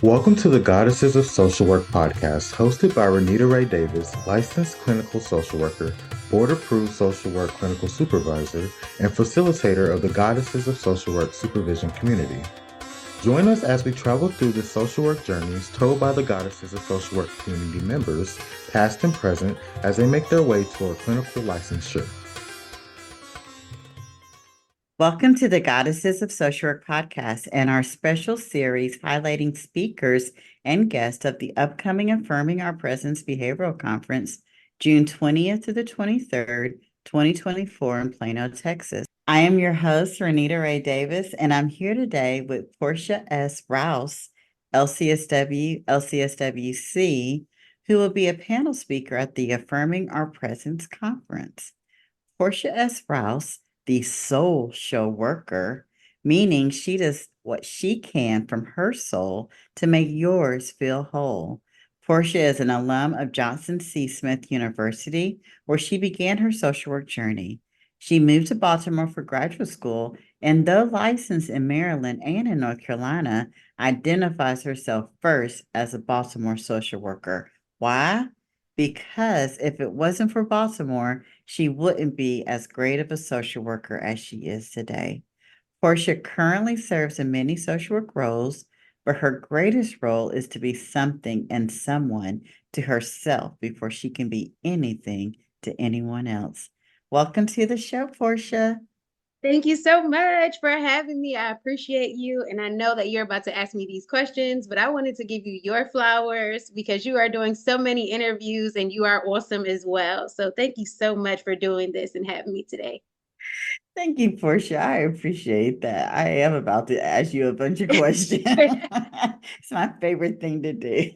Welcome to the Goddesses of Social Work podcast, hosted by Renita Ray Davis, licensed clinical social worker, board-approved social work clinical supervisor, and facilitator of the Goddesses of Social Work supervision community. Join us as we travel through the social work journeys told by the Goddesses of Social Work community members, past and present, as they make their way toward clinical licensure. Welcome to the Goddesses of Social Work podcast and our special series highlighting speakers and guests of the upcoming Affirming Our Presence Behavioral Conference, June 20th to the 23rd, 2024 in Plano, Texas. I am your host, Renita Ray Davis, and I'm here today with Portia S. Rouse, LCSW-C, who will be a panel speaker at the Affirming Our Presence Conference. Portia S. Rouse, the SOULcial Worker, meaning she does what she can from her soul to make yours feel whole. Portia is an alum of Johnson C. Smith University, where she began her social work journey. She moved to Baltimore for graduate school, and though licensed in Maryland and in North Carolina, identifies herself first as a Baltimore social worker. Why? Because if it wasn't for Baltimore, she wouldn't be as great of a social worker as she is today. Portia currently serves in many social work roles, but her greatest role is to be something and someone to herself before she can be anything to anyone else. Welcome to the show, Portia. Thank you so much for having me. I appreciate you. And I know that you're about to ask me these questions, but I wanted to give you your flowers because you are doing so many interviews and you are awesome as well. So thank you so much for doing this and having me today. Thank you, Portia. I appreciate that. I am about to ask you a bunch of questions. It's my favorite thing to do.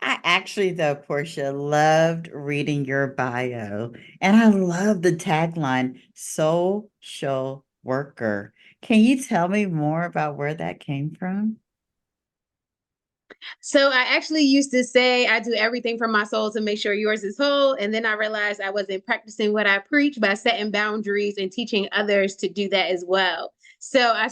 I actually, though, Portia, loved reading your bio, and I love the tagline, SOULcial Worker. Can you tell me more about where that came from? So I actually used to say I do everything from my soul to make sure yours is whole. And then I realized I wasn't practicing what I preach by setting boundaries and teaching others to do that as well. So I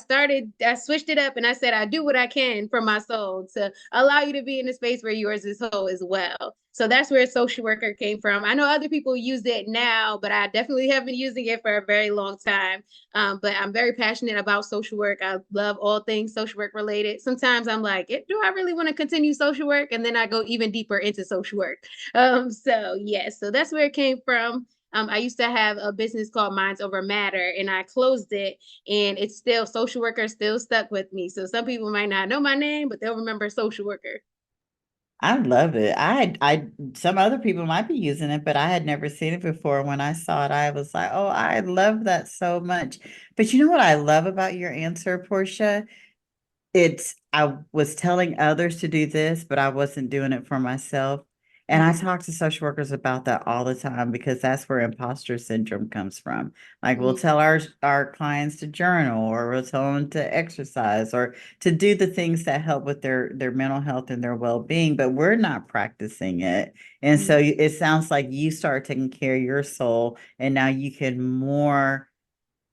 switched it up and I said, I do what I can for my soul to allow you to be in a space where yours is whole as well. So that's where social worker came from. I know other people use it now, but I definitely have been using it for a very long time. But I'm very passionate about social work. I love all things social work related. Sometimes I'm like, do I really want to continue social work? And then I go even deeper into social work. So that's where it came from. I used to have a business called Minds Over Matter, and I closed it, and it's still social worker still stuck with me. So some people might not know my name, but they'll remember social worker. I love it. Some other people might be using it, but I had never seen it before. When I saw it, I was like, oh, I love that so much. But you know what I love about your answer, Portia? I was telling others to do this, but I wasn't doing it for myself. And I talk to social workers about that all the time because that's where imposter syndrome comes from. Like we'll tell our clients to journal, or we'll tell them to exercise, or to do the things that help with their mental health and their well-being, but we're not practicing it. And so it sounds like you start taking care of your soul, and now you can more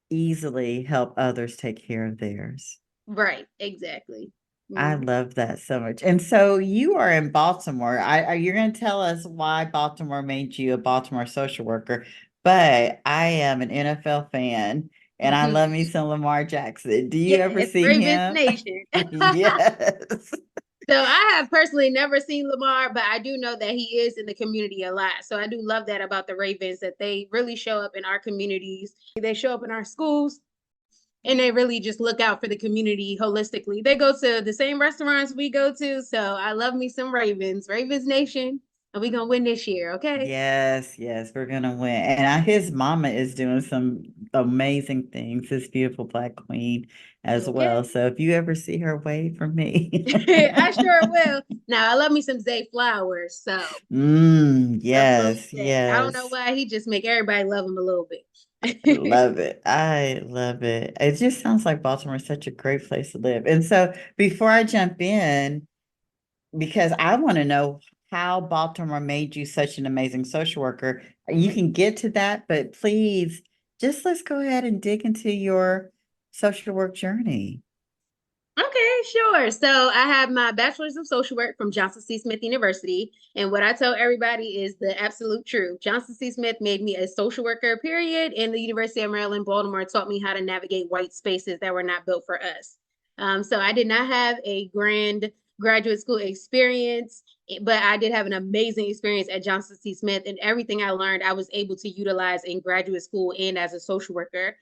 easily help others take care of theirs. Right, exactly. I Mhm. love that so much. And so you are in Baltimore. Are you going to tell us why Baltimore made you a Baltimore social worker? But I am an NFL fan and I love me some Lamar Jackson. Do you ever Yes, see Ravens him? Nation. Yes. So I have personally never seen Lamar, but I do know that he is in the community a lot. So I do love that about the Ravens, that they really show up in our communities. They show up in our schools and they really just look out for the community holistically. They go to the same restaurants we go to. So I love me some Ravens, Ravens Nation, and we're gonna win this year, okay? Yes, yes, we're gonna win. And his mama is doing some amazing things, this beautiful Black queen as well. Okay. So if you ever see her, wave for me. I sure will. Now I love me some Zay Flowers, so I love Yes, Zay. I don't know yes. why he just make everybody love him a little I bit. love it. I love it. It just sounds like Baltimore is such a great place to live. And so before I jump in, because I want to know how Baltimore made you such an amazing social worker, you can get to that, but please just let's go ahead and dig into your social work journey. Okay, sure. So I have my bachelor's of social work from Johnson C. Smith University. And what I tell everybody is the absolute truth. Johnson C. Smith made me a social worker, period. And the University of Maryland, Baltimore taught me how to navigate white spaces that were not built for us. So I did not have a grand graduate school experience, but I did have an amazing experience at Johnson C. Smith. And everything I learned, I was able to utilize in graduate school and as a social worker.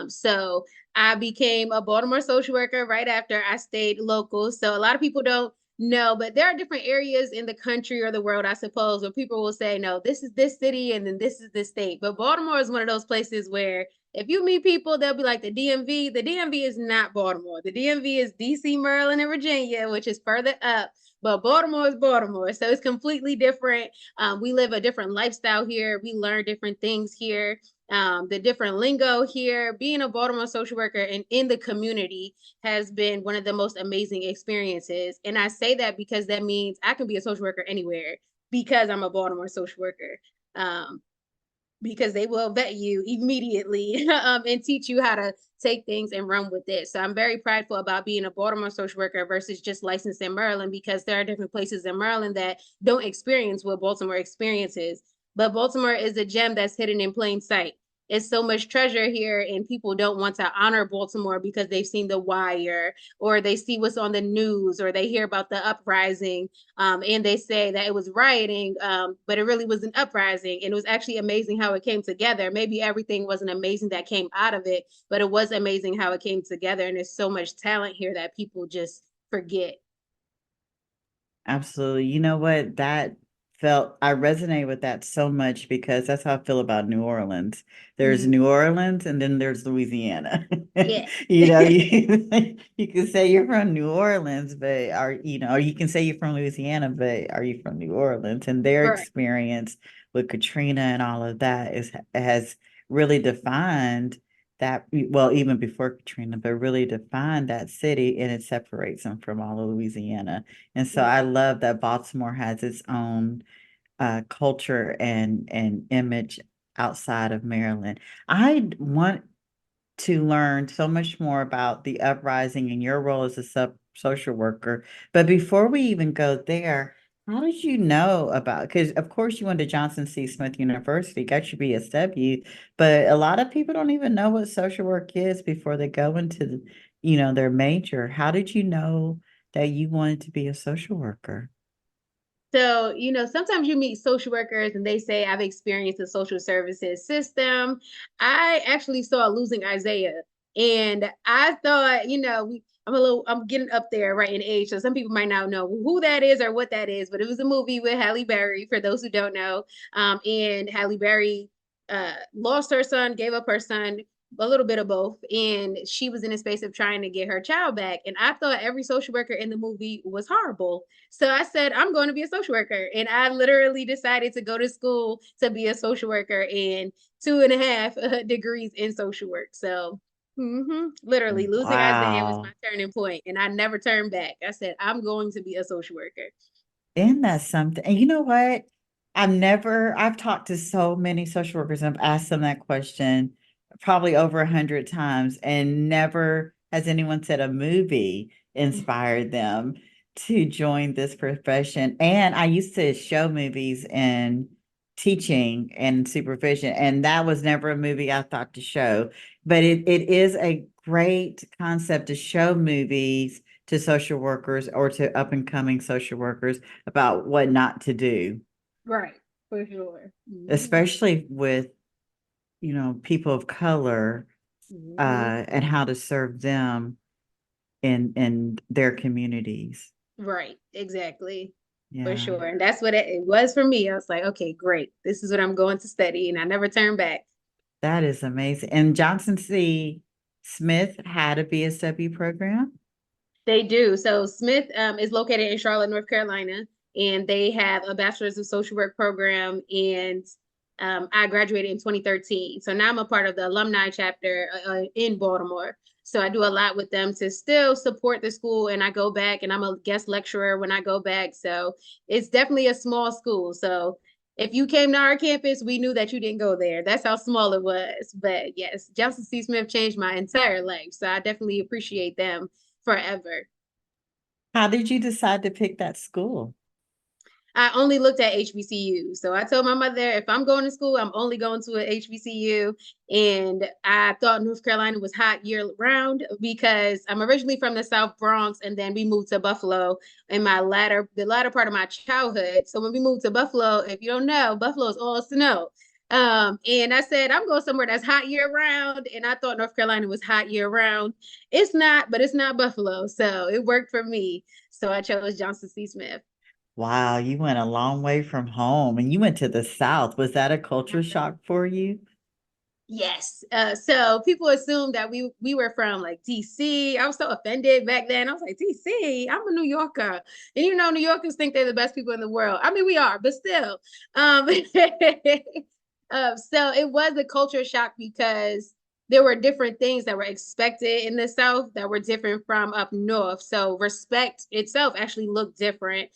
So I became a Baltimore social worker right after I stayed local. So a lot of people don't know, but there are different areas in the country or the world, I suppose, where people will say, no, this is this city and then this is this state. But Baltimore is one of those places where if you meet people, they'll be like the DMV. The DMV is not Baltimore. The DMV is DC, Maryland, and Virginia, which is further up. But Baltimore is Baltimore. So it's completely different. We live a different lifestyle here. We learn different things here. The different lingo here. Being a Baltimore social worker and in the community has been one of the most amazing experiences. And I say that because that means I can be a social worker anywhere because I'm a Baltimore social worker. Because they will vet you immediately and teach you how to take things and run with it. So I'm very prideful about being a Baltimore social worker versus just licensed in Maryland, because there are different places in Maryland that don't experience what Baltimore experiences. But Baltimore is a gem that's hidden in plain sight. It's so much treasure here, and people don't want to honor Baltimore because they've seen The Wire, or they see what's on the news, or they hear about the uprising, and they say that it was rioting, but it really was an uprising. And it was actually amazing how it came together. Maybe everything wasn't amazing that came out of it, but it was amazing how it came together. And there's so much talent here that people just forget. Absolutely. You know what? I resonate with that so much because that's how I feel about New Orleans. There's Mhm. New Orleans and then there's Louisiana. Yeah. You can say you're from New Orleans, but or you can say you're from Louisiana, but are you from New Orleans? And their Right. experience with Katrina and all of that has really defined that, well, even before Katrina, but really defined that city, and it separates them from all of Louisiana. And so I love that Baltimore has its own culture and image outside of Maryland. I want to learn so much more about the uprising and your role as a social worker. But before we even go there, how did you know about, because of course you went to Johnson C. Smith University, got your BSW, but a lot of people don't even know what social work is before they go into, their major. How did you know that you wanted to be a social worker? So, sometimes you meet social workers and they say, I've experienced the social services system. I actually saw Losing Isaiah, and I thought, I'm getting up there right in age. So some people might not know who that is or what that is, but it was a movie with Halle Berry, for those who don't know. And Halle Berry lost her son, gave up her son, a little bit of both. And she was in a space of trying to get her child back. And I thought every social worker in the movie was horrible. So I said, I'm going to be a social worker. And I literally decided to go to school to be a social worker, and 2.5 degrees in social work. So literally Losing Isaiah was my Wow. turning point, and I never turned back. I said, I'm going to be a social worker. Isn't that something? And you know what? I've talked to so many social workers and I've asked them that question probably over 100 times, and never has anyone said a movie inspired them to join this profession. And I used to show movies in teaching and supervision, and that was never a movie I thought to show. But it is a great concept to show movies to social workers or to up and coming social workers about what not to do, Right, for sure. Mhm. especially with, people of color, Mhm. and how to serve them in their communities. Right, exactly. For Yeah, sure. And that's what it was for me. I was like, okay, great. This is what I'm going to study. And I never turned back. that is amazing. And Johnson C. Smith had a BSW program. They do. So Smith is located in Charlotte, North Carolina, and they have a bachelor's of social work program. And I graduated in 2013. So now I'm a part of the alumni chapter in Baltimore. So I do a lot with them to still support the school. And I go back and I'm a guest lecturer when I go back. So it's definitely a small school. So if you came to our campus, we knew that you didn't go there. That's how small it was. But yes, Johnson C. Smith changed my entire life. So I definitely appreciate them forever. How did you decide to pick that school? I only looked at HBCU. So I told my mother, if I'm going to school, I'm only going to an HBCU. And I thought North Carolina was hot year round because I'm originally from the South Bronx, and then we moved to Buffalo in the latter part of my childhood. So when we moved to Buffalo, if you don't know, Buffalo is all snow. And I said, I'm going somewhere that's hot year round. And I thought North Carolina was hot year round. It's not, but it's not Buffalo. So it worked for me. So I chose Johnson C. Smith. Wow, you went a long way from home and you went to the South. Was that a culture shock for you? Yes. So people assumed that we were from like DC. I was so offended back then. I was like, DC, I'm a New Yorker. And you know, New Yorkers think they're the best people in the world. I mean, we are, but still. So it was a culture shock because there were different things that were expected in the South that were different from up north. So respect itself actually looked different.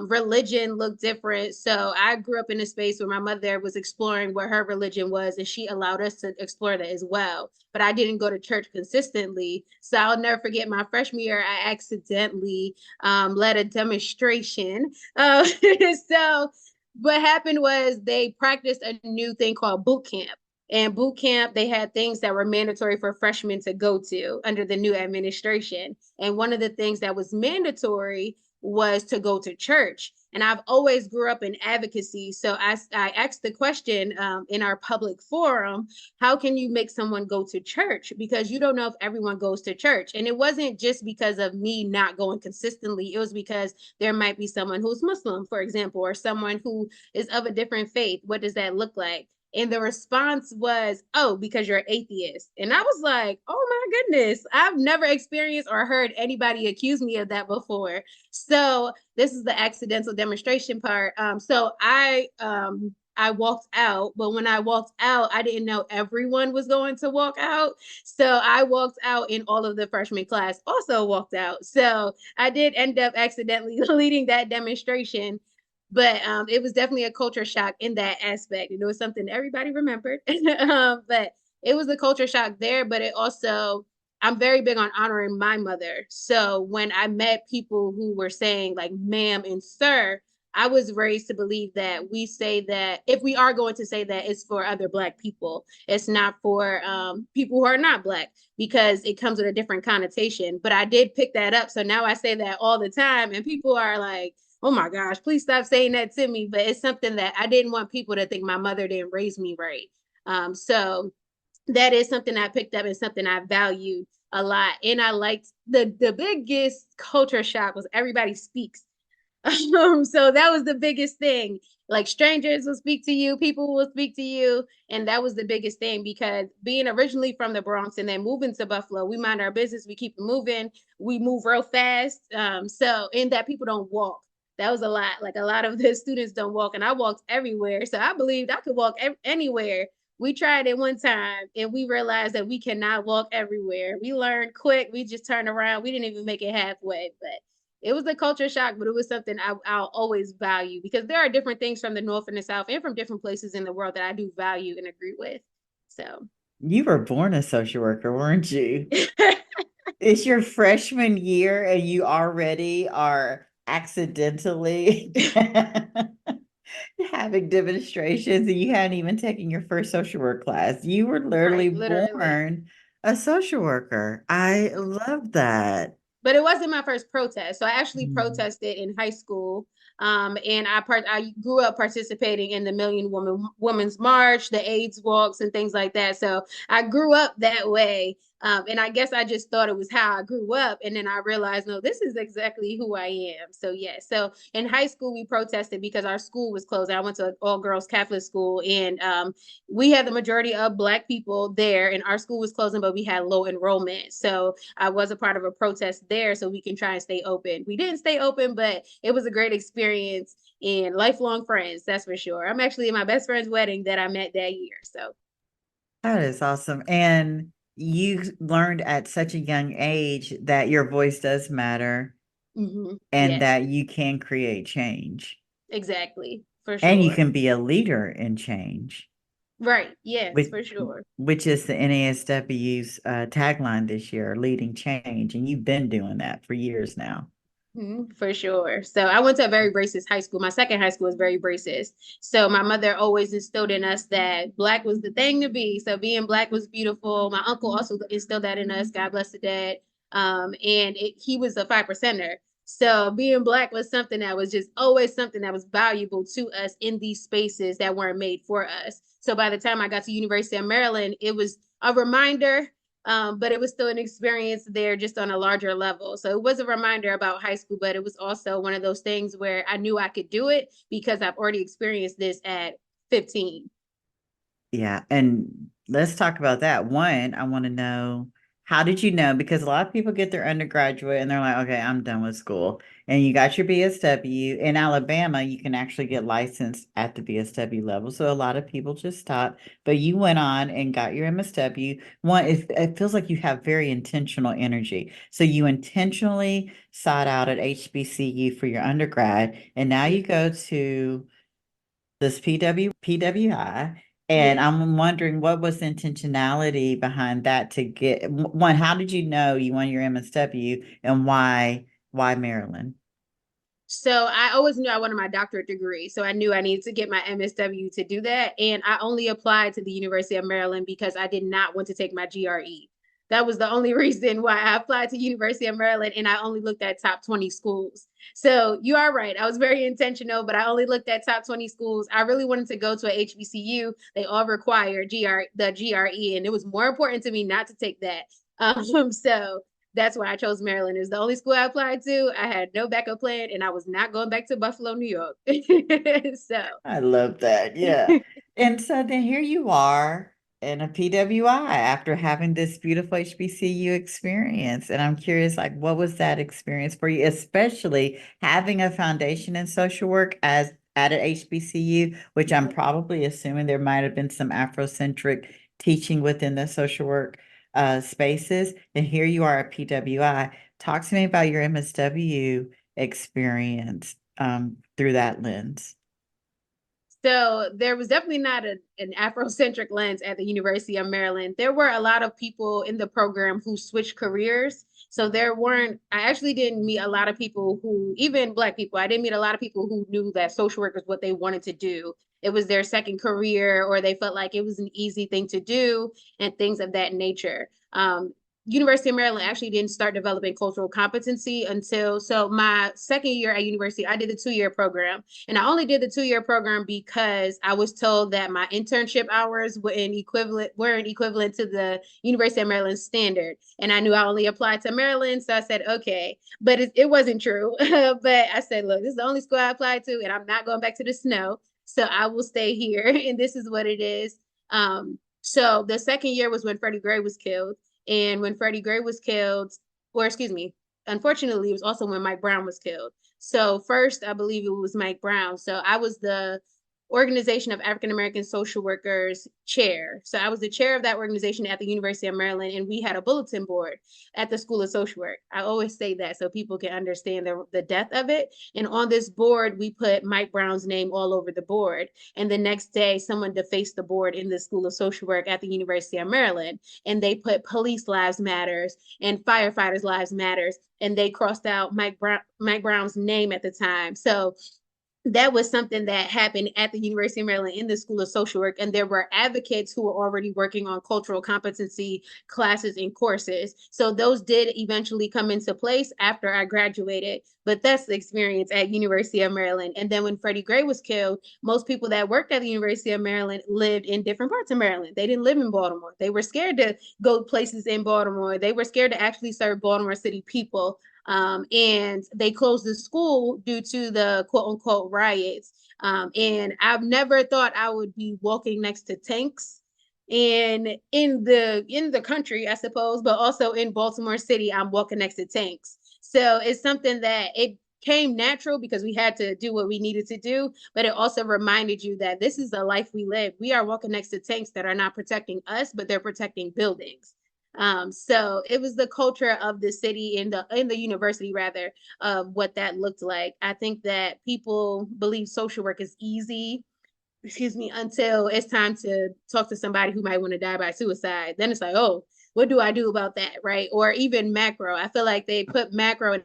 Religion looked different. So I grew up in a space where my mother was exploring what her religion was, and she allowed us to explore that as well. But I didn't go to church consistently. So I'll never forget my freshman year, I accidentally led a demonstration. So what happened was they practiced a new thing called boot camp. And boot camp, they had things that were mandatory for freshmen to go to under the new administration. And one of the things that was mandatory was to go to church. And I've always grew up in advocacy. So I asked the question in our public forum, how can you make someone go to church? Because you don't know if everyone goes to church. And it wasn't just because of me not going consistently. It was because there might be someone who's Muslim, for example, or someone who is of a different faith. What does that look like? And the response was, oh, because you're an atheist. And I was like, oh my goodness, I've never experienced or heard anybody accuse me of that before. So this is the accidental demonstration part. So I walked out, but when I walked out, I didn't know everyone was going to walk out. So I walked out and all of the freshman class also walked out. So I did end up accidentally leading that demonstration. But it was definitely a culture shock in that aspect. And it was something everybody remembered. But it was a culture shock there, but it also, I'm very big on honoring my mother. So when I met people who were saying like ma'am and sir, I was raised to believe that we say that if we are going to say that, it's for other Black people. It's not for people who are not Black, because it comes with a different connotation. But I did pick that up. So now I say that all the time, and people are like, oh my gosh, please stop saying that to me. But it's something that I didn't want people to think my mother didn't raise me right. So that is something I picked up and something I valued a lot. And I liked the biggest culture shock was everybody speaks. So that was the biggest thing. Like strangers will speak to you, people will speak to you. And that was the biggest thing, because being originally from the Bronx and then moving to Buffalo, we mind our business, we keep moving, we move real fast. So in that people don't walk. That was a lot. Like a lot of the students don't walk, and I walked everywhere. So I believed I could walk anywhere. We tried it one time and we realized that we cannot walk everywhere. We learned quick. We just turned around. We didn't even make it halfway, but it was a culture shock, but it was something I'll always value, because there are different things from the North and the South and from different places in the world that I do value and agree with. So You were born a social worker, weren't you? It's your freshman year and you already are accidentally having demonstrations and you hadn't even taken your first social work class. You were literally right, literally. born a social worker. I love that. But it wasn't my first protest. So I actually Mm. protested in high school. And I grew up participating in the Women's March, the AIDS walks, and things like that. So I grew up that way. And I guess I just thought it was how I grew up. And then I realized, no, this is exactly who I am. So yeah. So in high school, we protested because our school was closed. I went to an all-girls Catholic school, and we had the majority of Black people there, and our school was closing, but we had low enrollment. So I was a part of a protest there so we can try and stay open. We didn't stay open, but it was a great experience and lifelong friends, that's for sure. I'm actually in my best friend's wedding that I met that year. So That is awesome. And you learned at such a young age that your voice does matter and yes, that you can create change exactly, for and you sure. can be a leader in change. Right. Yes, which for sure. which is the NASW's tagline this year, leading change. And you've been doing that for years now. For sure. So I went to a very racist high school. My second high school was very racist. So my mother always instilled in us that Black was the thing to be. So being Black was beautiful. My uncle also instilled that in us. God bless the dad. He was a 5%er. So being Black was something that was just always something that was valuable to us in these spaces that weren't made for us. So by the time I got to University of Maryland, it was a reminder, but it was still an experience there just on a larger level. So it was a reminder about high school, but it was also one of those things where I knew I could do it because I've already experienced this at 15. Yeah. And let's talk about that. One, I want to know, how did you know? Because a lot of people get their undergraduate and they're like, okay, I'm done with school. And you got your BSW. In Alabama, you can actually get licensed at the BSW level. So a lot of people just stop. But you went on and got your MSW. One, it feels like you have very intentional energy. So you intentionally sought out at HBCU for your undergrad. And now you go to this PWI. And Yeah. I'm wondering, what was the intentionality behind that to get one? How did you know you won your MSW, and why Maryland? So I always knew I wanted my doctorate degree. So I knew I needed to get my MSW to do that. And I only applied to the University of Maryland because I did not want to take my GRE. That was the only reason why I applied to University of Maryland, and I only looked at top 20 schools. So you are right. I was very intentional, but I only looked at top 20 schools. I really wanted to go to a HBCU. They all require the GRE, and it was more important to me not to take that. So that's why I chose Maryland. It was the only school I applied to. I had no backup plan, and I was not going back to Buffalo, New York. So I love that. Yeah. And so then here you are in a PWI after having this beautiful HBCU experience. And I'm curious, like, what was that experience for you, especially having a foundation in social work as at an HBCU, which I'm probably assuming there might have been some Afrocentric teaching within the social work spaces. And here you are at PWI. Talk to me about your MSW experience through that lens. So there was definitely not an Afrocentric lens at the University of Maryland. There were a lot of people in the program who switched careers. So I actually didn't meet a lot of people who, even Black people, I didn't meet a lot of people who knew that social work is what they wanted to do. It was their second career, or they felt like it was an easy thing to do, and things of that nature. University of Maryland actually didn't start developing cultural competency until, so my second year at university, I did the 2-year program. And I only did the 2-year program because I was told that my internship hours weren't equivalent to the University of Maryland standard. And I knew I only applied to Maryland. So I said, okay, but it wasn't true. But I said, look, this is the only school I applied to, and I'm not going back to the snow. So I will stay here. And this is what it is. So the second year was when Freddie Gray was killed. And when Freddie Gray was killed, or excuse me, unfortunately, it was also when Mike Brown was killed. So first, I believe it was Mike Brown. So I was the Organization of African American Social Workers chair. So I was the chair of that organization at the University of Maryland, and we had a bulletin board at the School of Social Work. I always say that so people can understand the depth of it. And on this board, we put Mike Brown's name all over the board. And the next day, someone defaced the board in the School of Social Work at the University of Maryland, and they put Police Lives Matters and Firefighters Lives Matters, and they crossed out Mike Brown's name at the time. So that was something that happened at the University of Maryland in the School of Social Work. And there were advocates who were already working on cultural competency classes and courses. So those did eventually come into place after I graduated. But that's the experience at University of Maryland. And then when Freddie Gray was killed, most people that worked at the University of Maryland lived in different parts of Maryland. They didn't live in Baltimore. They were scared to go places in Baltimore. They were scared to actually serve Baltimore City people. And they closed the school due to the quote unquote riots. And I've never thought I would be walking next to tanks and in the country, I suppose, but also in Baltimore City, I'm walking next to tanks. So it's something that it came natural because we had to do what we needed to do, but it also reminded you that this is the life we live. We are walking next to tanks that are not protecting us, but they're protecting buildings. So it was the culture of the city in the university rather of what that looked like. I think that people believe social work is easy excuse me, until it's time to talk to somebody who might want to die by suicide. Then it's like, oh, what do I do about that? Right. Or even macro. I feel like they put macro,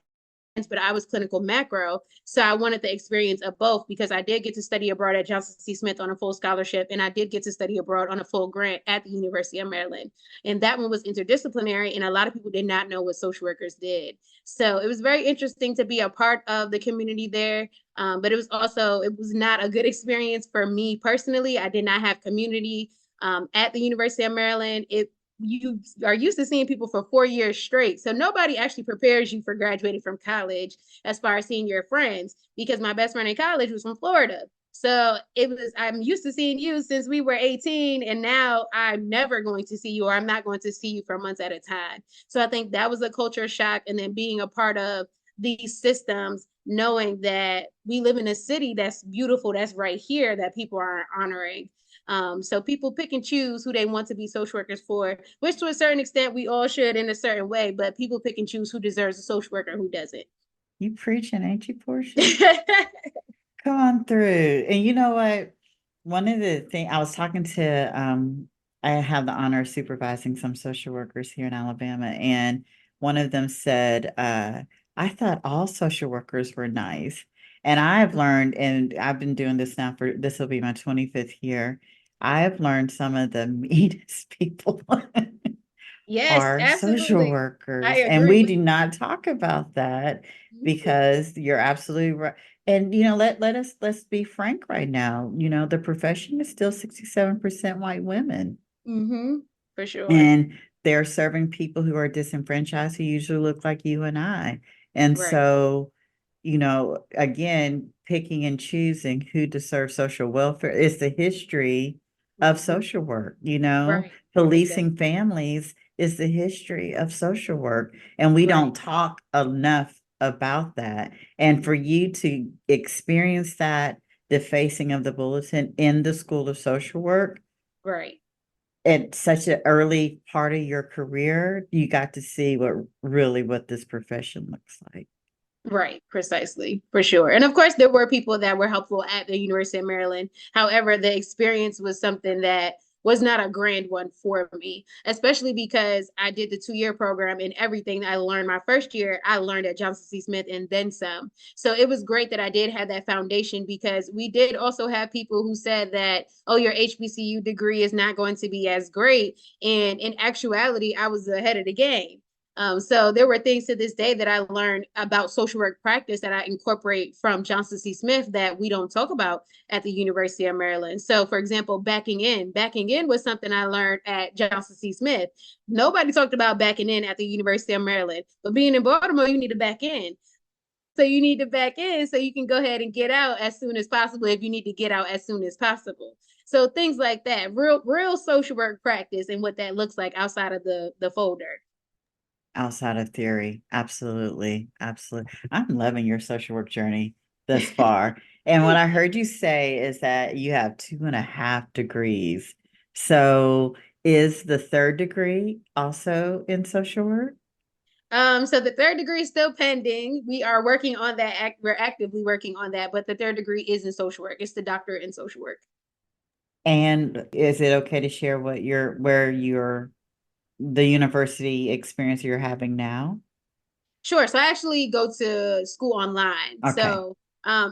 but I was clinical macro. So I wanted the experience of both because I did get to study abroad at Johnson C. Smith on a full scholarship, and I did get to study abroad on a full grant at the University of Maryland. And that one was interdisciplinary, and a lot of people did not know what social workers did. So it was very interesting to be a part of the community there. But it was not a good experience for me personally. I did not have community at the University of Maryland. You are used to seeing people for 4 years straight. So nobody actually prepares you for graduating from college as far as seeing your friends, because my best friend in college was from Florida. So I'm used to seeing you since we were 18, and now I'm never going to see you, or I'm not going to see you for months at a time. So I think that was a culture shock. And then being a part of these systems, knowing that we live in a city that's beautiful, that's right here, that people are honoring. So people pick and choose who they want to be social workers for, which to a certain extent we all should in a certain way, but people pick and choose who deserves a social worker and who doesn't. You preaching, ain't you, Portia? Come on through. And you know what? One of the things I was talking to, I have the honor of supervising some social workers here in Alabama, and one of them said, I thought all social workers were nice. And I've learned, and I've been doing this now for this will be my 25th year. I've learned some of the meanest people Yes, are social absolutely. I workers. And we agree. do not talk about that Mm-hmm. because you're absolutely right. And let's be frank right now. The profession is still 67% white women. Mm-hmm. For sure. And they're serving people who are disenfranchised who usually look like you and I. And Right. so, again, picking and choosing who to serve social welfare is the history of Mm-hmm. social work, Right. Most policing definitely. families is the history of social work. And we Right. don't talk enough about that. And for you to experience that, the facing of the bulletin in the School of Social Work, Right. at such an early part of your career, you got to see what this profession looks like. Right, precisely, for sure. And of course, there were people that were helpful at the University of Maryland. However, the experience was something that was not a grand one for me, especially because I did the 2 year program, and everything I learned my first year, I learned at Johnson C. Smith and then some. So it was great that I did have that foundation, because we did also have people who said that, oh, your HBCU degree is not going to be as great. And in actuality, I was ahead of the game. So there were things to this day that I learned about social work practice that I incorporate from Johnson C. Smith that we don't talk about at the University of Maryland. So, for example, backing in was something I learned at Johnson C. Smith. Nobody talked about backing in at the University of Maryland, but being in Baltimore, you need to back in. So you need to back in so you can go ahead and get out as soon as possible if you need to get out as soon as possible. So things like that, real social work practice and what that looks like outside of the folder. Outside of theory. Absolutely. Absolutely. I'm loving your social work journey thus far. And what I heard you say is that you have 2.5 degrees. So is the third degree also in social work? So the third degree is still pending. We are working on that. We're actively working on that, but the third degree is in social work. It's the doctorate in social work. And is it okay to share the university experience you're having now? Sure. So I actually go to school online. Okay. So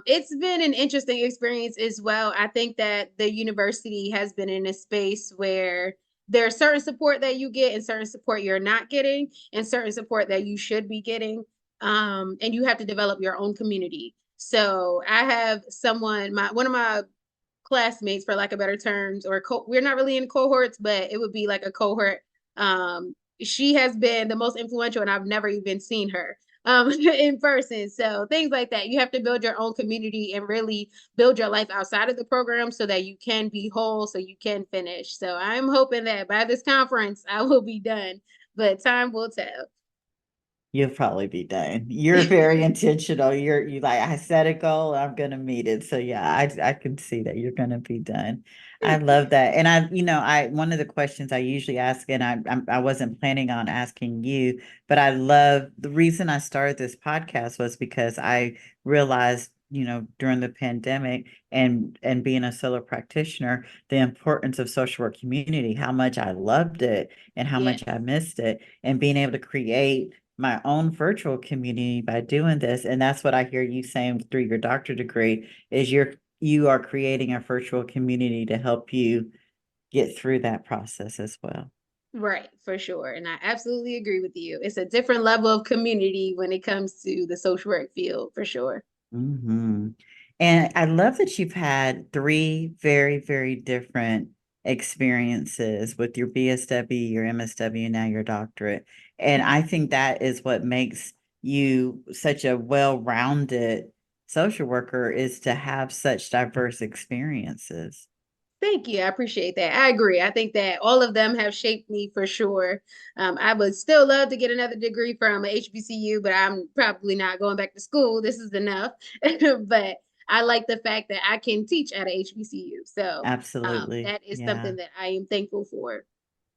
it's been an interesting experience as well. I think that the university has been in a space where there's certain support that you get and certain support you're not getting, and certain support that you should be getting. And you have to develop your own community. So I have one of my classmates, for lack of better terms, or we're not really in cohorts, but it would be like a cohort. She has been the most influential, and I've never even seen her in person. So things like that. You have to build your own community and really build your life outside of the program so that you can be whole, so you can finish. So I'm hoping that by this conference I will be done, but time will tell. You'll probably be done. You're very intentional. You like, I set a goal, I'm gonna meet it. So yeah, I can see that you're gonna be done. I love that. And I one of the questions I usually ask, and I wasn't planning on asking you, but I love the reason I started this podcast was because I realized during the pandemic and being a solo practitioner, the importance of social work community, how much I loved it and how Yeah. much I missed it, and being able to create my own virtual community by doing this. And that's what I hear you saying through your doctorate degree is you are creating a virtual community to help you get through that process as well. Right, for sure. And I absolutely agree with you. It's a different level of community when it comes to the social work field, for sure. Hmm. And I love that you've had three very, very different experiences with your BSW, your MSW, and now your doctorate. And I think that is what makes you such a well-rounded social worker is to have such diverse experiences. Thank you. I appreciate that. I agree. I think that all of them have shaped me for sure. I would still love to get another degree from a HBCU, but I'm probably not going back to school. This is enough. But I like the fact that I can teach at a HBCU. So Absolutely. that is Yeah. something that I am thankful for.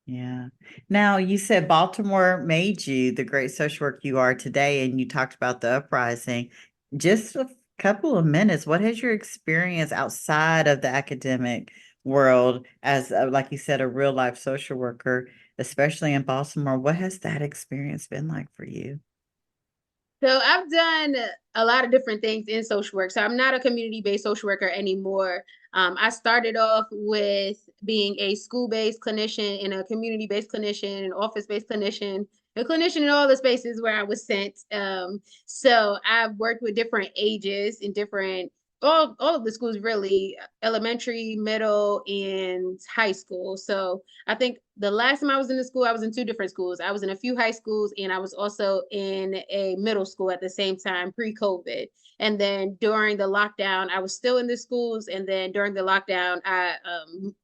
Yeah. Now, you said Baltimore made you the great social work you are today, and you talked about the uprising. Just a couple of minutes, what has your experience outside of the academic world as, like you said, a real life social worker, especially in Baltimore? What has that experience been like for you? So I've done a lot of different things in social work. So I'm not a community-based social worker anymore. I started off with being a school-based clinician and a community-based clinician, an office-based clinician, a clinician in all the spaces where I was sent. So I've worked with different ages in different all of the schools really, elementary, middle, and high school. So I think the last time I was in the school, I was in two different schools. I was in a few high schools and I was also in a middle school at the same time pre-COVID. And then during the lockdown, I was still in the schools. And then during the lockdown, I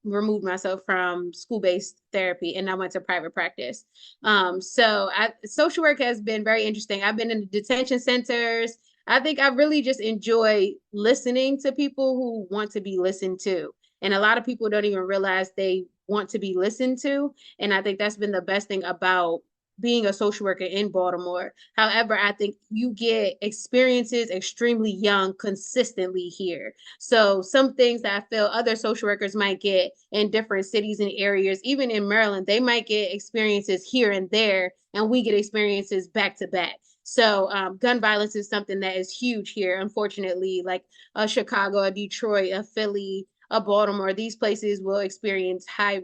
removed myself from school-based therapy and I went to private practice. Social work has been very interesting. I've been in the detention centers. I think I really just enjoy listening to people who want to be listened to. And a lot of people don't even realize they want to be listened to. And I think that's been the best thing about being a social worker in Baltimore. However, I think you get experiences extremely young consistently here. So some things that I feel other social workers might get in different cities and areas, even in Maryland, they might get experiences here and there, and we get experiences back to back. So gun violence is something that is huge here, unfortunately, like Chicago, a Detroit, a Philly, a Baltimore, these places will experience high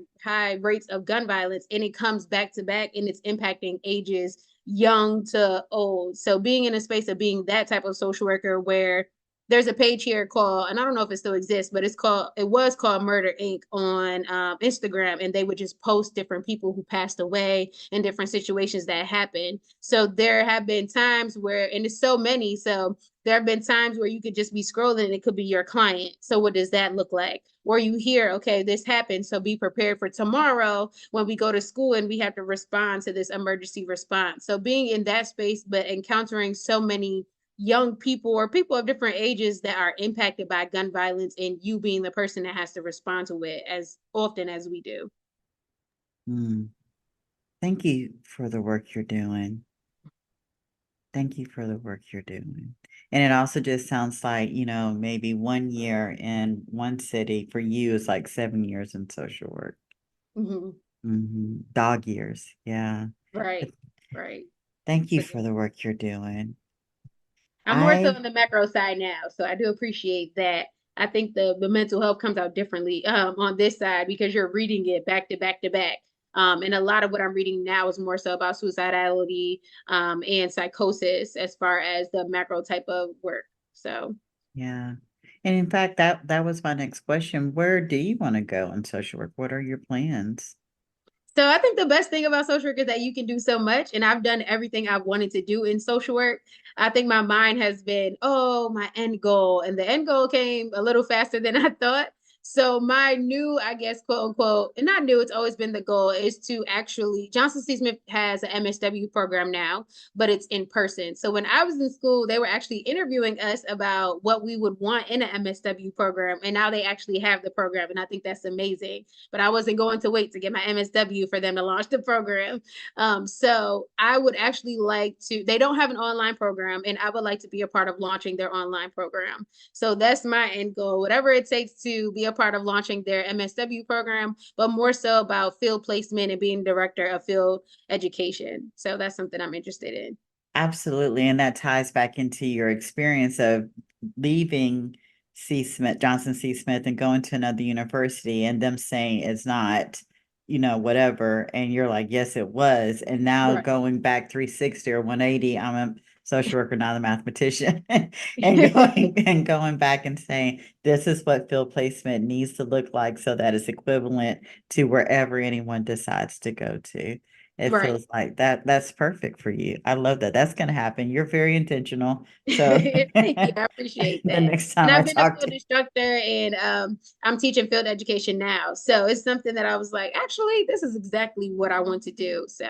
rates of gun violence, and it comes back to back, and it's impacting ages young to old. So being in a space of being that type of social worker where there's a page here called, and I don't know if it still exists, but it was called Murder Inc. on Instagram, and they would just post different people who passed away in different situations that happened. So there have been times where, and it's so many, so there have been times where you could just be scrolling and it could be your client. So what does that look like? Or you hear, okay, this happened, so be prepared for tomorrow when we go to school and we have to respond to this emergency response. So being in that space, but encountering so many young people or people of different ages that are impacted by gun violence, and you being the person that has to respond to it as often as we do. Mm. Thank you for the work you're doing. Thank you for the work you're doing. And it also just sounds like, maybe 1 year in one city for you is like 7 years in social work. Mm-hmm. Dog years. Yeah. But Right, right. thank you But for the work you're doing. I'm more so I, on the macro side now, so I do appreciate that. I think the mental health comes out differently on this side because you're reading it back to back to back. And a lot of what I'm reading now is more so about suicidality and psychosis as far as the macro type of work. So yeah. And in fact, that was my next question. Where do you want to go in social work? What are your plans? So I think the best thing about social work is that you can do so much, and I've done everything I've wanted to do in social work. I think my mind has been, oh, my end goal, and the end goal came a little faster than I thought. So my new, I guess, quote unquote, and not new, it's always been the goal, is to actually, Johnson C. Smith has an MSW program now, but it's in person. So when I was in school, they were actually interviewing us about what we would want in an MSW program. And now they actually have the program. And I think that's amazing. But I wasn't going to wait to get my MSW for them to launch the program. So I would actually like to, they don't have an online program, and I would like to be a part of launching their online program. So that's my end goal, whatever it takes to be a part of launching their MSW program, but more so about field placement and being director of field education. So that's something I'm interested in. Absolutely. And that ties back into your experience of leaving C. Smith, Johnson C. Smith, and going to another university and them saying it's not, whatever. And you're like, yes, it was. And now Right. going back 360 or 180, I'm a social worker, not a mathematician, and going back and saying, this is what field placement needs to look like so that it's equivalent to wherever anyone decides to go to. It Right. feels like that's perfect for you. I love that. That's going to happen. You're very intentional. So Thank you. I appreciate the that. next And time I I've been a talk field to instructor, and I'm teaching field education now. So it's something that I was like, actually, this is exactly what I want to do. So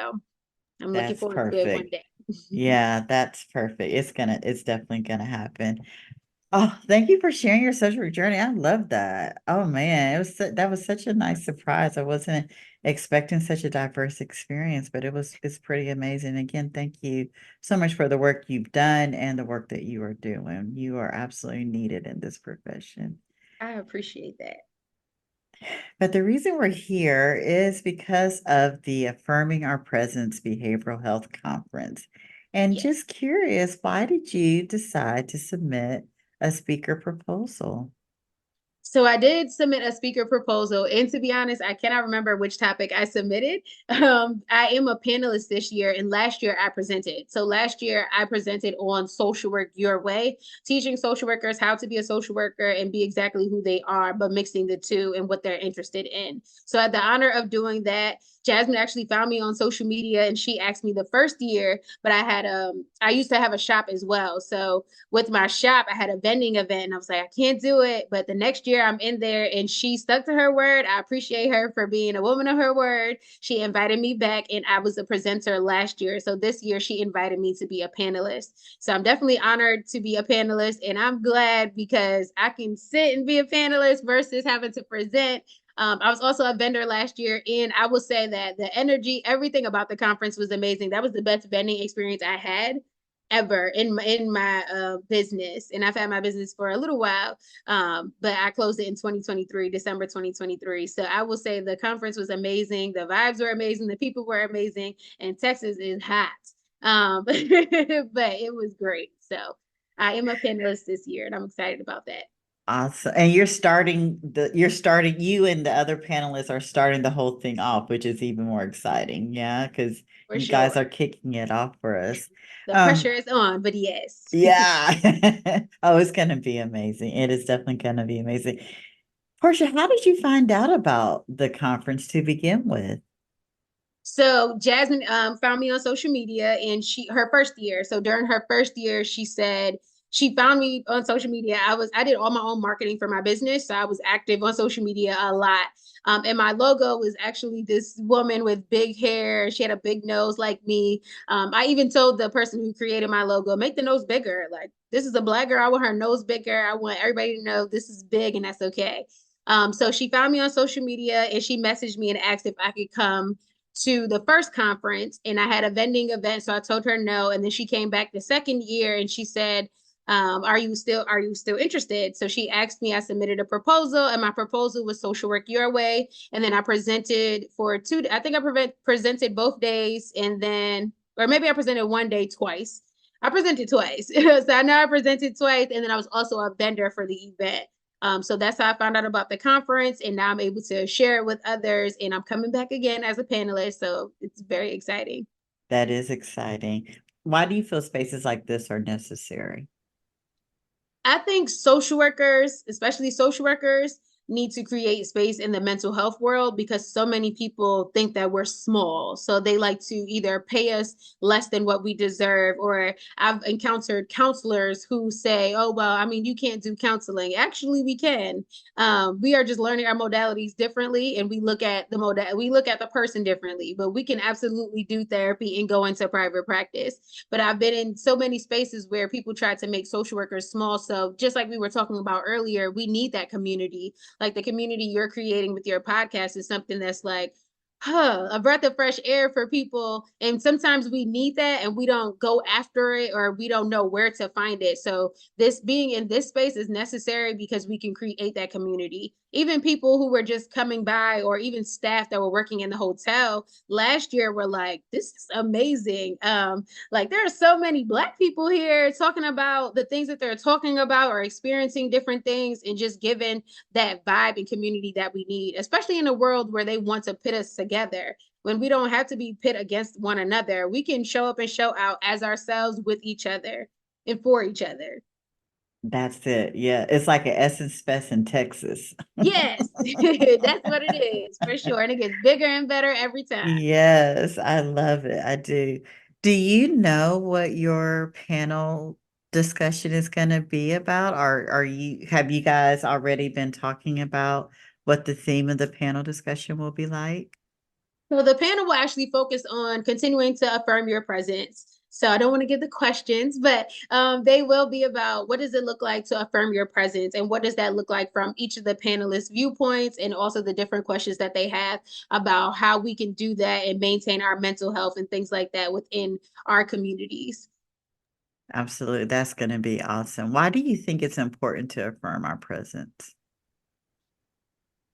I'm looking that's forward to it one perfect. day. Yeah, that's perfect. It's definitely gonna happen. Oh, thank you for sharing your social work journey. I love that. Oh man, that was such a nice surprise. I wasn't expecting such a diverse experience, but it's pretty amazing. Again, thank you so much for the work you've done and the work that you are doing. You are absolutely needed in this profession. I appreciate that. But the reason we're here is because of the Affirming Our Presence Behavioral Health Conference. And Yes. just curious, why did you decide to submit a speaker proposal? So I did submit a speaker proposal, and to be honest, I cannot remember which topic I submitted. I am a panelist this year, and last year I presented. So last year I presented on social work your way, teaching social workers how to be a social worker and be exactly who they are, but mixing the two and what they're interested in. So I had the honor of doing that. Jasmine actually found me on social media, and she asked me the first year, but I used to have a shop as well. So with my shop, I had a vending event, and I was like, I can't do it. But the next year I'm in there, and she stuck to her word. I appreciate her for being a woman of her word. She invited me back, and I was a presenter last year. So this year she invited me to be a panelist. So I'm definitely honored to be a panelist, and I'm glad because I can sit and be a panelist versus having to present. I was also a vendor last year, and I will say that the energy, everything about the conference was amazing. That was the best vending experience I had ever in my business, and I've had my business for a little while, but I closed it in 2023, December 2023. So I will say the conference was amazing, the vibes were amazing, the people were amazing, and Texas is hot, but it was great. So I am a panelist this year, and I'm excited about that. Awesome. And you and the other panelists are starting the whole thing off, which is even more exciting. Yeah, because For you guys sure, are kicking it off for us. the Um, pressure is on, but yes. yeah. Oh, it's gonna be amazing. It is definitely gonna be amazing. Portia, how did you find out about the conference to begin with? So Jasmine found me on social media, and her first year. So during her first year, she said she found me on social media. I did all my own marketing for my business. So I was active on social media a lot. And my logo was actually this woman with big hair. She had a big nose like me. I even told the person who created my logo, make the nose bigger. Like, this is a Black girl. I want her nose bigger. I want everybody to know this is big, and that's okay. So she found me on social media, and she messaged me and asked if I could come to the first conference, and I had a vending event. So I told her no. And then she came back the second year, and she said, are you still interested? So she asked me, I submitted a proposal, and my proposal was social work your way. And then I presented for I think I presented both days, and then, or maybe I presented one day twice. I presented twice. So I know I presented twice. And then I was also a vendor for the event. So that's how I found out about the conference, and now I'm able to share it with others, and I'm coming back again as a panelist. So it's very exciting. That is exciting. Why do you feel spaces like this are necessary? I think social workers, especially social workers, need to create space in the mental health world because so many people think that we're small. So they like to either pay us less than what we deserve, or I've encountered counselors who say, oh, well, I mean, you can't do counseling. Actually, we can. We are just learning our modalities differently, and we look at the person differently, but we can absolutely do therapy and go into private practice. But I've been in so many spaces where people try to make social workers small. So just like we were talking about earlier, we need that community. Like the community you're creating with your podcast is something that's like, a breath of fresh air for people. And sometimes we need that and we don't go after it, or we don't know where to find it. So this being in this space is necessary because we can create that community. Even people who were just coming by, or even staff that were working in the hotel last year, were like, this is amazing. Like there are so many Black people here talking about the things that they're talking about or experiencing different things, and just giving that vibe and community that we need, especially in a world where they want to pit us together. When we don't have to be pit against one another, we can show up and show out as ourselves with each other and for each other. That's it. Yeah. It's like an Essence Fest in Texas. Yes, that's what it is for sure. And it gets bigger and better every time. Yes, I love it. I do. Do you know what your panel discussion is going to be about? Or have you guys already been talking about what the theme of the panel discussion will be like? So the panel will actually focus on continuing to affirm your presence. So I don't want to give the questions, but they will be about what does it look like to affirm your presence, and what does that look like from each of the panelists' viewpoints, and also the different questions that they have about how we can do that and maintain our mental health and things like that within our communities. Absolutely. That's going to be awesome. Why do you think it's important to affirm our presence?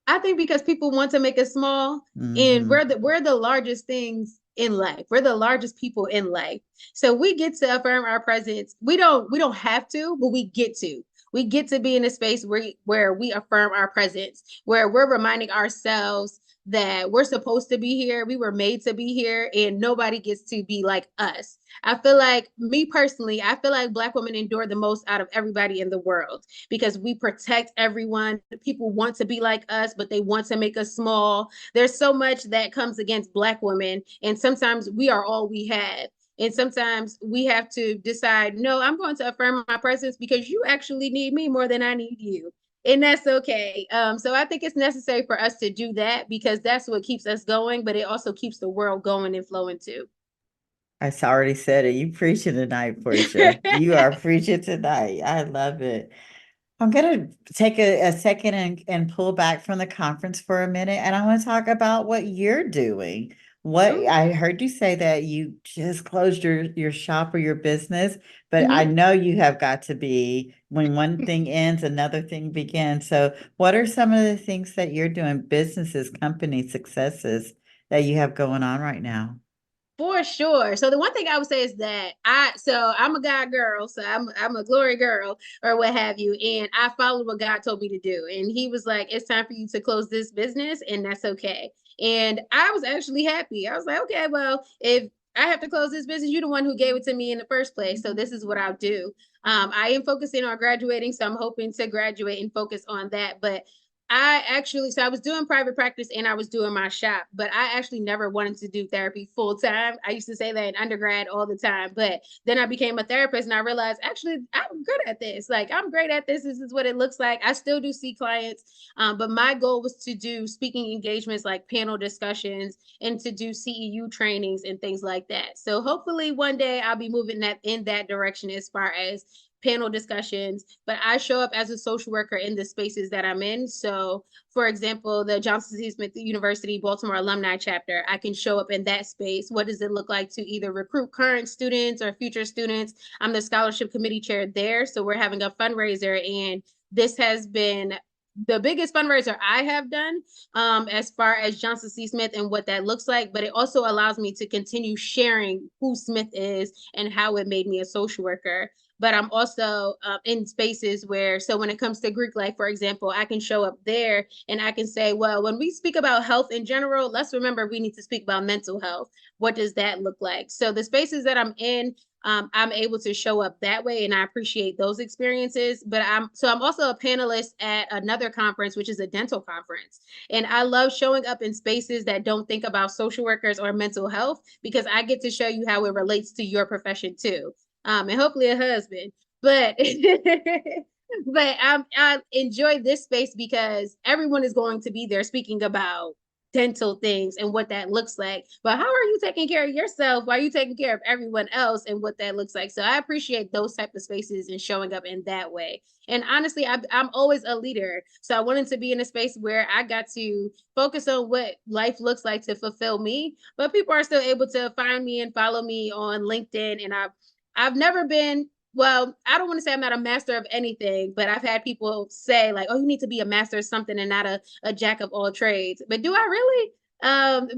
I think because people want to make us small, and Hmm. we're the largest things in life. We're the largest people in life. So we get to affirm our presence. We don't have to, but we get to. We get to be in a space where we affirm our presence, where we're reminding ourselves that we're supposed to be here. We were made to be here, and nobody gets to be like us. I feel like, me personally, I feel like Black women endure the most out of everybody in the world, because we protect everyone. People want to be like us, but they want to make us small. There's so much that comes against Black women, and sometimes we are all we have. And sometimes we have to decide, no, I'm going to affirm my presence because you actually need me more than I need you. And that's okay. So I think it's necessary for us to do that, because that's what keeps us going, but it also keeps the world going and flowing too. I already said it. You preaching tonight, Portia. You are preaching tonight. I love it. I'm going to take a second and pull back from the conference for a minute. And I want to talk about what you're doing. What Ooh. I heard you say that you just closed your shop or your business, but I Mhm. know you have got to be, when one thing ends, another thing begins. So what are some of the things that you're doing, businesses, company successes that you have going on right now? For sure. So the one thing I would say is that I'm a God girl, so I'm a glory girl or what have you, and I followed what God told me to do. And He was like, "It's time for you to close this business, and that's okay." And I was actually happy. I was like, "Okay, well, if I have to close this business, you're the one who gave it to me in the first place, so this is what I'll do." I am focusing on graduating, so I'm hoping to graduate and focus on that. But I was doing private practice and I was doing my shop, but I actually never wanted to do therapy full time. I used to say that in undergrad all the time, but then I became a therapist and I realized actually I'm good at this. Like I'm great at this. This is what it looks like. I still do see clients, but my goal was to do speaking engagements like panel discussions, and to do CEU trainings and things like that. So hopefully one day I'll be moving that in that direction as far as panel discussions, but I show up as a social worker in the spaces that I'm in. So, for example, the Johnson C. Smith University Baltimore alumni chapter, I can show up in that space. What does it look like to either recruit current students or future students? I'm the scholarship committee chair there. So, we're having a fundraiser, and this has been the biggest fundraiser I have done, as far as Johnson C. Smith and what that looks like. But it also allows me to continue sharing who Smith is and how it made me a social worker. but I'm also in spaces where, so when it comes to Greek life, for example, I can show up there and I can say, well, when we speak about health in general, let's remember we need to speak about mental health. What does that look like? So the spaces that I'm in, I'm able to show up that way, and I appreciate those experiences. But I'm also a panelist at another conference, which is a dental conference. And I love showing up in spaces that don't think about social workers or mental health, because I get to show you how it relates to your profession too. And hopefully a husband. But but I enjoy this space because everyone is going to be there speaking about dental things and what that looks like. But how are you taking care of yourself while you taking care of everyone else and what that looks like? So I appreciate those type of spaces and showing up in that way. And honestly, I'm always a leader. So I wanted to be in a space where I got to focus on what life looks like to fulfill me, but people are still able to find me and follow me on LinkedIn. And I've never been, well, I don't want to say I'm not a master of anything, but I've had people say like, oh, you need to be a master of something and not a jack of all trades. But do I really?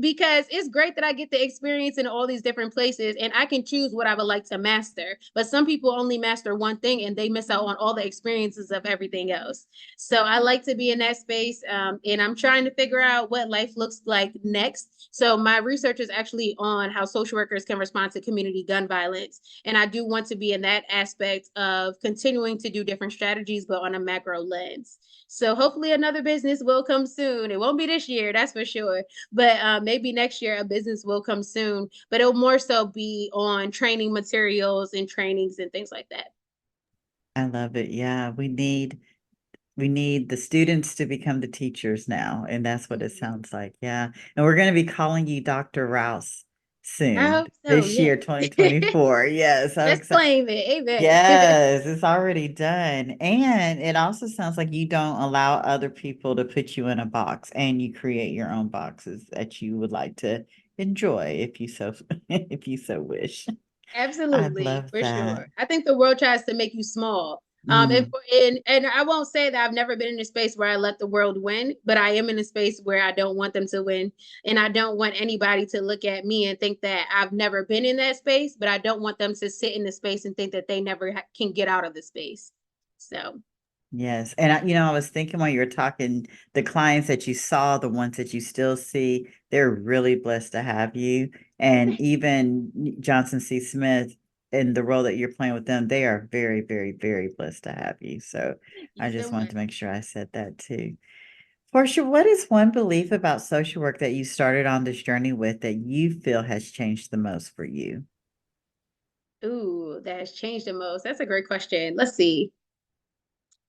Because it's great that I get the experience in all these different places and I can choose what I would like to master. But some people only master one thing and they miss out on all the experiences of everything else. So I like to be in that space, and I'm trying to figure out what life looks like next. So my research is actually on how social workers can respond to community gun violence. And I do want to be in that aspect of continuing to do different strategies, but on a macro lens. So hopefully another business will come soon. It won't be this year, that's for sure. But maybe next year a business will come soon. But it'll more so be on training materials and trainings and things like that. I love it. Yeah, we need the students to become the teachers now, and that's what it sounds like. Yeah. And we're going to be calling you Dr. Rouse I soon hope so. this year, Yeah. 2024. Yes, I'm Let's excited. claim it. Amen. Yes, it's already done. And it also sounds like you don't allow other people to put you in a box, and you create your own boxes that you would like to enjoy if you so if you so wish. I Absolutely, love for that. sure. I think the world tries to make you small. Mm, And I won't say that I've never been in a space where I let the world win, but I am in a space where I don't want them to win, and I don't want anybody to look at me and think that I've never been in that space, but I don't want them to sit in the space and think that they never can get out of the space. So, yes. And I was thinking while you were talking, the clients that you saw, the ones that you still see, they're really blessed to have you. And even Johnson C. Smith in the role that you're playing with them, they are very, very, very blessed to have you. So thank you I so just wanted much. to make sure I said that too. Portia, what is one belief about social work that you started on this journey with that you feel has changed the most for you? Ooh, that has changed the most. That's a great question. Let's see.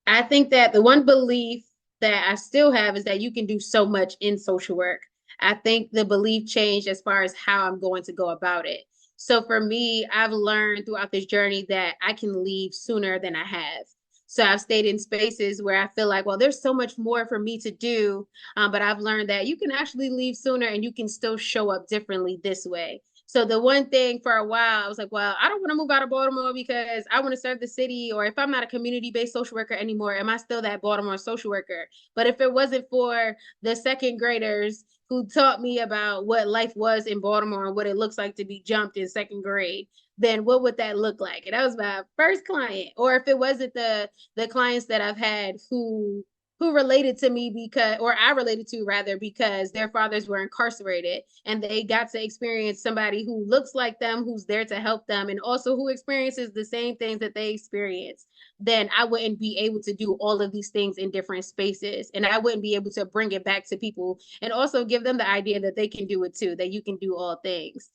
I think that the one belief that I still have is that you can do so much in social work. I think the belief changed as far as how I'm going to go about it. So for me, I've learned throughout this journey that I can leave sooner than I have. So I've stayed in spaces where I feel like, well, there's so much more for me to do. But I've learned that you can actually leave sooner and you can still show up differently this way. So the one thing for a while, I was like, well, I don't want to move out of Baltimore because I want to serve the city. Or if I'm not a community-based social worker anymore, am I still that Baltimore social worker? But if it wasn't for the second graders who taught me about what life was in Baltimore and what it looks like to be jumped in second grade, then what would that look like? And that was my first client. Or if it wasn't the clients that I've had who related to me because, or I related to rather, because their fathers were incarcerated and they got to experience somebody who looks like them, who's there to help them, and also who experiences the same things that they experience, then I wouldn't be able to do all of these things in different spaces. And I wouldn't be able to bring it back to people and also give them the idea that they can do it too, that you can do all things.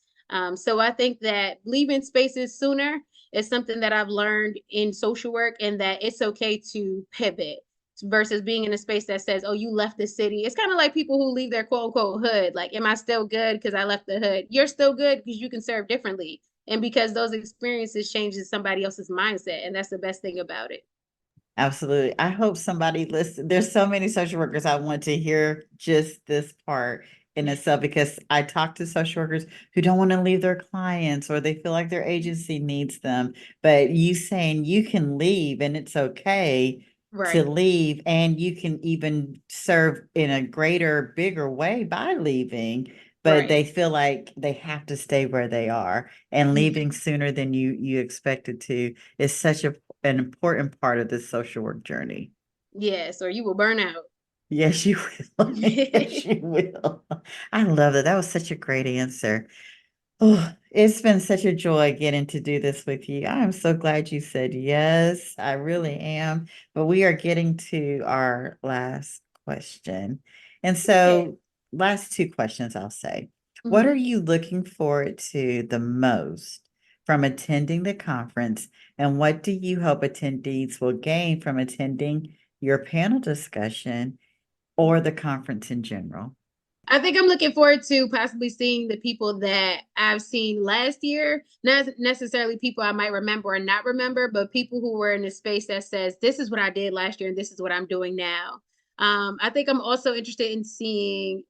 So I think that leaving spaces sooner is something that I've learned in social work, and that it's okay to pivot versus being in a space that says, oh, you left the city. It's kind of like people who leave their quote unquote hood. Like, am I still good because I left the hood? You're still good because you can serve differently. And because those experiences changes somebody else's mindset. And that's the best thing about it. Absolutely. I hope somebody listen. There's so many social workers I want to hear just this part in itself, because I talk to social workers who don't want to leave their clients or they feel like their agency needs them. But you saying you can leave and it's okay to Right. leave, and you can even serve in a greater, bigger way by leaving. but Right. they feel like they have to stay where they are, and leaving sooner than you expected to is such an important part of this social work journey. Yes, or you will burn out. Yes, you will. Yes, you will. I love it. That was such a great answer. Oh, it's been such a joy getting to do this with you. I'm so glad you said yes. I really am. But we are getting to our last question. And Okay. so, last two questions I'll say. What Mhm. are you looking forward to the most from attending the conference? And what do you hope attendees will gain from attending your panel discussion or the conference in general? I think I'm looking forward to possibly seeing the people that I've seen last year, not necessarily people I might remember or not remember, but people who were in a space that says, this is what I did last year and this is what I'm doing now. I think I'm also interested in seeing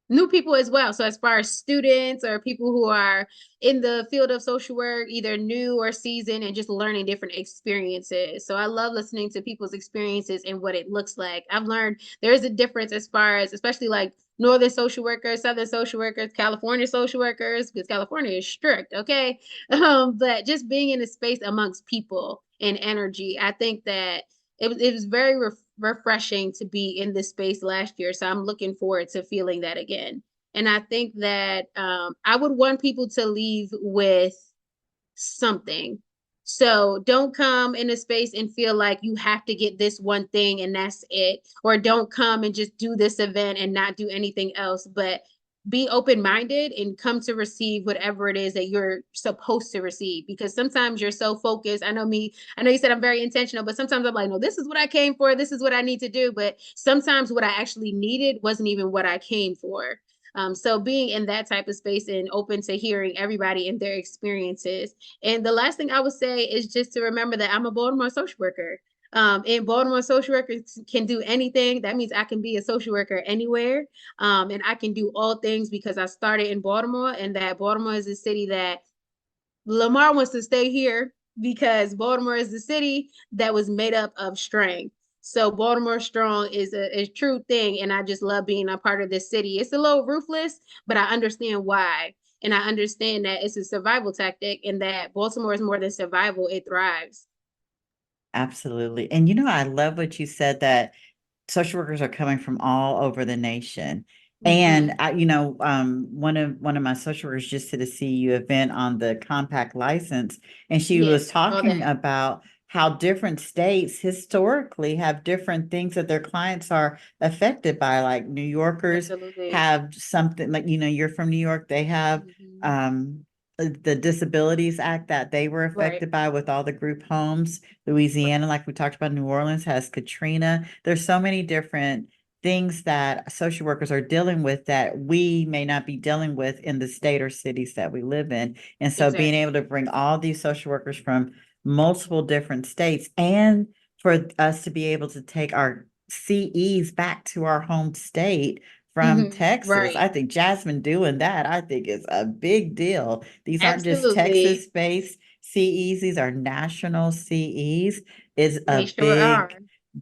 new people as well. So as far as students or people who are in the field of social work, either new or seasoned, and just learning different experiences. So I love listening to people's experiences and what it looks like. I've learned there is a difference as far as, especially like northern social workers, southern social workers, California social workers, because California is strict, okay? But just being in a space amongst people and energy, I think that it was very refreshing to be in this space last year. So I'm looking forward to feeling that again. And I think that I would want people to leave with something. So don't come in a space and feel like you have to get this one thing and that's it. Or don't come and just do this event and not do anything else. But be open-minded and come to receive whatever it is that you're supposed to receive. Because sometimes you're so focused. I know me, I know you said I'm very intentional, but sometimes I'm like, no, this is what I came for. This is what I need to do. But sometimes what I actually needed wasn't even what I came for. So being in that type of space and open to hearing everybody and their experiences. And the last thing I would say is just to remember that I'm a Baltimore social worker. And Baltimore social workers can do anything. That means I can be a social worker anywhere. And I can do all things because I started in Baltimore, and that Baltimore is a city that Lamar wants to stay here because Baltimore is the city that was made up of strength. So Baltimore strong is a true thing. And I just love being a part of this city. It's a little ruthless, but I understand why. And I understand that it's a survival tactic and that Baltimore is more than survival, it thrives. Absolutely. And I love what you said, that social workers are coming from all over the nation. And Mm-hmm. one of my social workers just did a CU event on the compact license, and she was Yes, all talking that. about how different states historically have different things that their clients are affected by. Like New Yorkers Absolutely. have something like, you're from New York, they have Mm-hmm. um the Disabilities Act that they were Right. affected by with all the group homes. Louisiana, like we talked about, New Orleans has Katrina. There's so many different things that social workers are dealing with that we may not be dealing with in the state or cities that we live in. And so being able Exactly. to bring all these social workers from multiple different states, and for us to be able to take our CEs back to our home state from Mm-hmm. Texas. Right. I think Jasmine doing that, I think, is a big deal. These aren't just Absolutely. Texas-based CEs, these are national CEs. Is a They sure big are.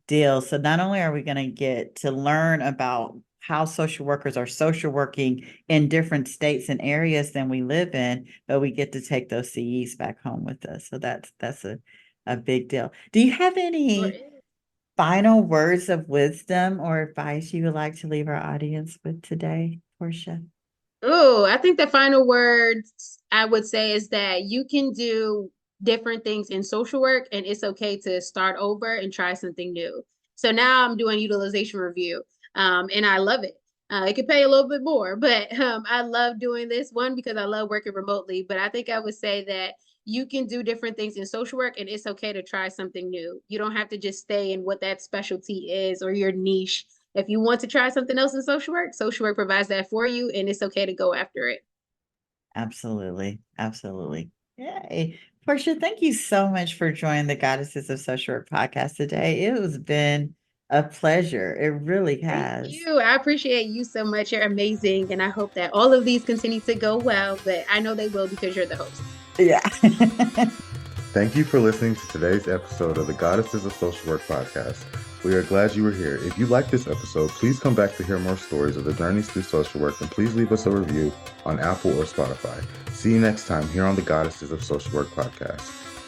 deal. So not only are we going to get to learn about how social workers are social working in different states and areas than we live in, but we get to take those CEs back home with us. So that's a big deal. Do you have Sure any is. final words of wisdom or advice you would like to leave our audience with today, Portia? Oh, I think the final words I would say is that you can do different things in social work and it's okay to start over and try something new. So now I'm doing utilization review, and I love it. It could pay a little bit more, but I love doing this one because I love working remotely. But I think I would say that you can do different things in social work and it's okay to try something new. You don't have to just stay in what that specialty is or your niche. If you want to try something else in social work provides that for you, and it's okay to go after it. Absolutely. Absolutely. Yay. Portia, thank you so much for joining the Goddesses of Social Work podcast today. It has been a pleasure. It really Thank has. you. I appreciate you so much. You're amazing. And I hope that all of these continue to go well, but I know they will because you're the host. Yeah. Thank you for listening to today's episode of the Goddesses of Social Work podcast. We are glad you were here. If you liked this episode, please come back to hear more stories of the journeys through social work, and please leave us a review on Apple or Spotify. See you next time here on the Goddesses of Social Work podcast.